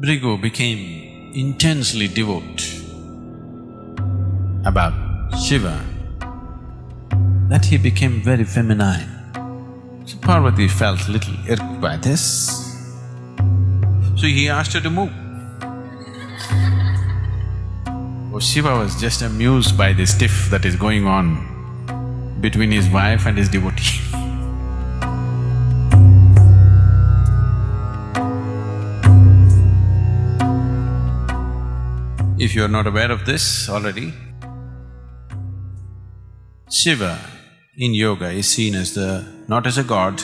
Bhrigu became intensely devout about Shiva that he became very feminine. So Parvati felt little irked by this, so he asked her to move. Oh, Shiva was just amused by this tiff that is going on between his wife and his devotee. If you are not aware of this already, Shiva in yoga is seen as not as a god,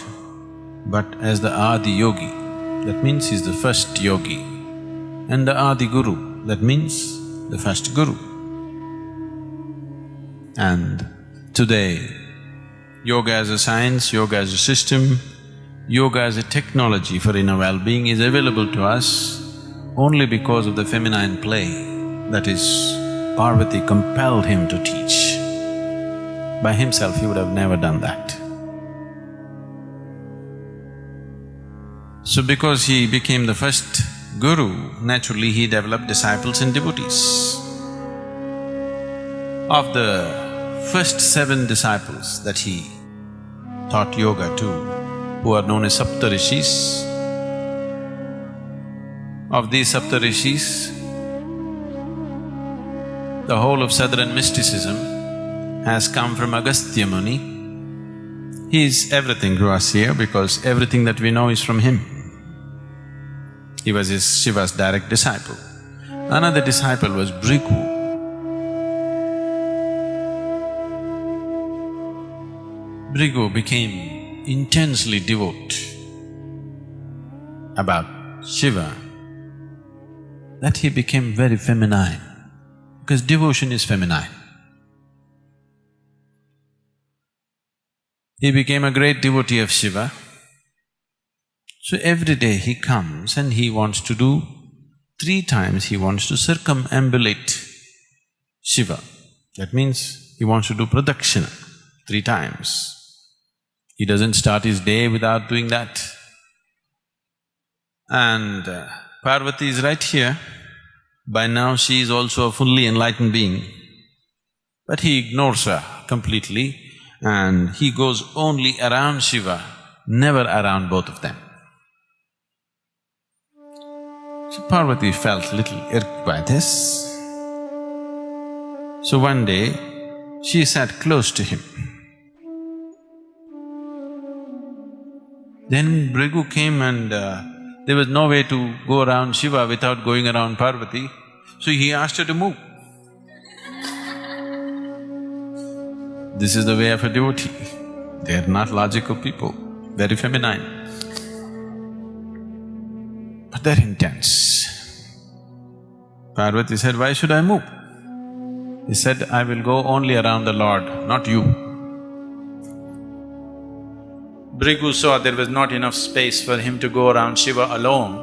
but as the Adi Yogi. That means he's the first yogi. And the Adi Guru, that means the first guru. And today, yoga as a science, yoga as a system, yoga as a technology for inner well-being is available to us only because of the feminine play. That is, Parvati compelled him to teach. By himself, he would have never done that. So because he became the first guru, naturally he developed disciples and devotees. Of the first 7 disciples that he taught yoga to, who are known as Saptarishis, of these Saptarishis, the whole of southern mysticism has come from Agastya Muni. He is everything to us here because everything that we know is from him. He was Shiva's direct disciple. Another disciple was Bhrigu. Bhrigu became intensely devout about Shiva that he became very feminine, because devotion is feminine. He became a great devotee of Shiva. So every day he comes and he wants to do… 3 times he wants to circumambulate Shiva. That means he wants to do pradakshina 3 times. He doesn't start his day without doing that. And Parvati is right here. By now she is also a fully enlightened being, but he ignores her completely and he goes only around Shiva, never around both of them. So Parvati felt little irked by this. So one day, she sat close to him. Then Bhrigu came and there was no way to go around Shiva without going around Parvati, so he asked her to move. This is the way of a devotee. They are not logical people, very feminine, but they're intense. Parvati said, "Why should I move?" He said, "I will go only around the Lord, not you." Bhrigu saw there was not enough space for him to go around Shiva alone,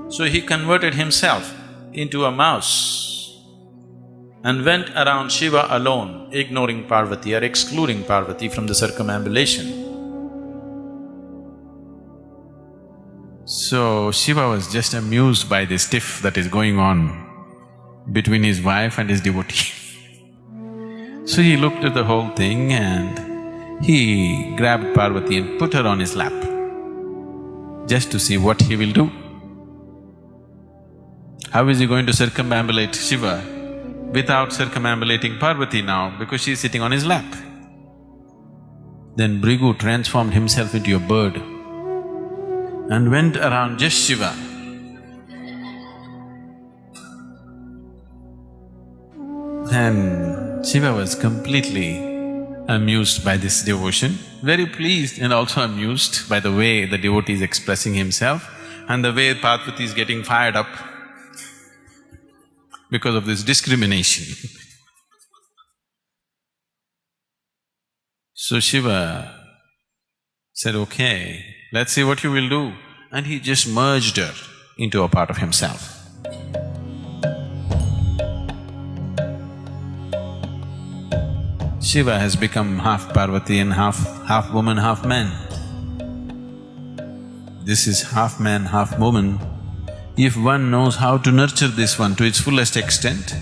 so he converted himself into a mouse and went around Shiva alone, ignoring Parvati or excluding Parvati from the circumambulation. So Shiva was just amused by this tiff that is going on between his wife and his devotee. So he looked at the whole thing and he grabbed Parvati and put her on his lap, just to see what he will do. How is he going to circumambulate Shiva without circumambulating Parvati now, because she is sitting on his lap? Then Bhrigu transformed himself into a bird and went around just Shiva. Then Shiva was completely amused by this devotion, very pleased and also amused by the way the devotee is expressing himself and the way Parvati is getting fired up because of this discrimination. So Shiva said, "Okay, let's see what you will do." And he just merged her into a part of himself. Shiva has become half Parvati and half woman, half man. This is half man, half woman If one knows how to nurture this one to its fullest extent,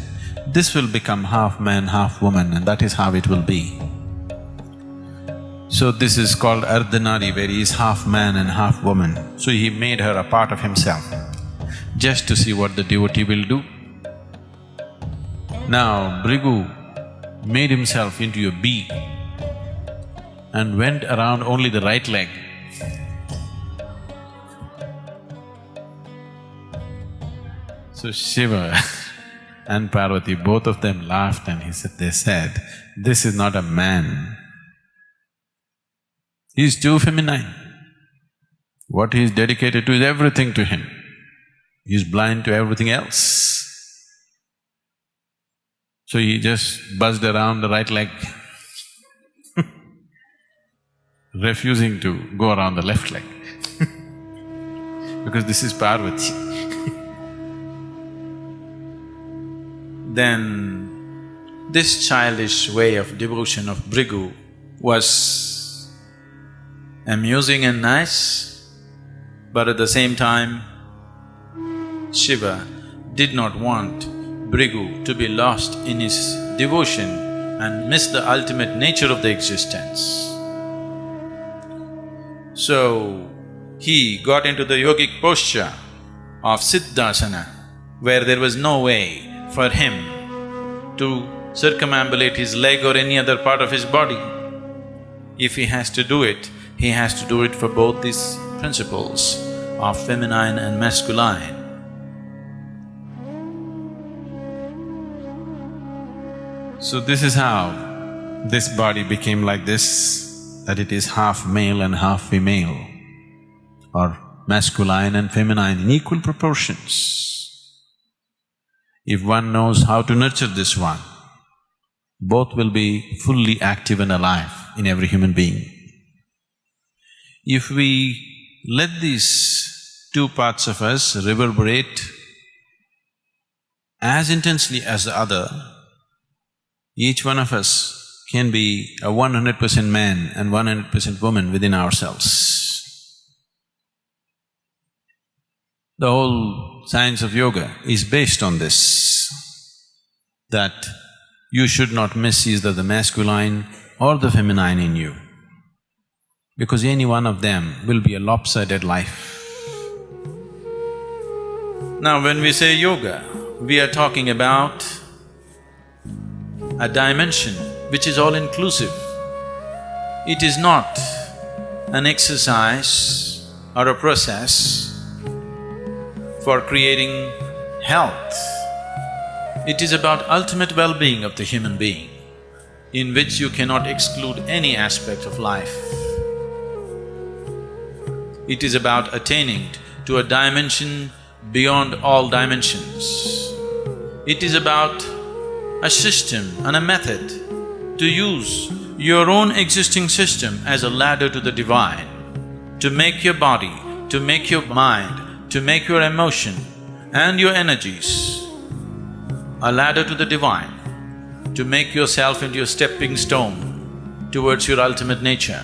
this will become half man, half woman, and that is how it will be. So this is called Ardhanari, where he is half man and half woman. So he made her a part of himself, just to see what the devotee will do. Now, Bhrigu made himself into a bee and went around only the right leg. So Shiva and Parvati, both of them laughed and they said, "This is not a man. He's too feminine. What he's dedicated to is everything to him. He's blind to everything else." So he just buzzed around the right leg refusing to go around the left leg because this is Parvati. Then this childish way of devotion of Bhrigu was amusing and nice, but at the same time, Shiva did not want Bhrigu to be lost in his devotion and miss the ultimate nature of the existence. So, he got into the yogic posture of Siddhasana, where there was no way for him to circumambulate his leg or any other part of his body. If he has to do it, he has to do it for both these principles of feminine and masculine. So this is how this body became like this, that it is half male and half female, or masculine and feminine in equal proportions. If one knows how to nurture this one, both will be fully active and alive in every human being. If we let these two parts of us reverberate as intensely as the other, each one of us can be a 100% man and 100% woman within ourselves. The whole science of yoga is based on this, that you should not miss either the masculine or the feminine in you, because any one of them will be a lopsided life. Now, when we say yoga, we are talking about a dimension which is all-inclusive. It is not an exercise or a process for creating health. It is about ultimate well-being of the human being, in which you cannot exclude any aspect of life. It is about attaining to a dimension beyond all dimensions. It is about a system and a method to use your own existing system as a ladder to the divine, to make your body, to make your mind, to make your emotion and your energies a ladder to the divine, to make yourself into a stepping stone towards your ultimate nature.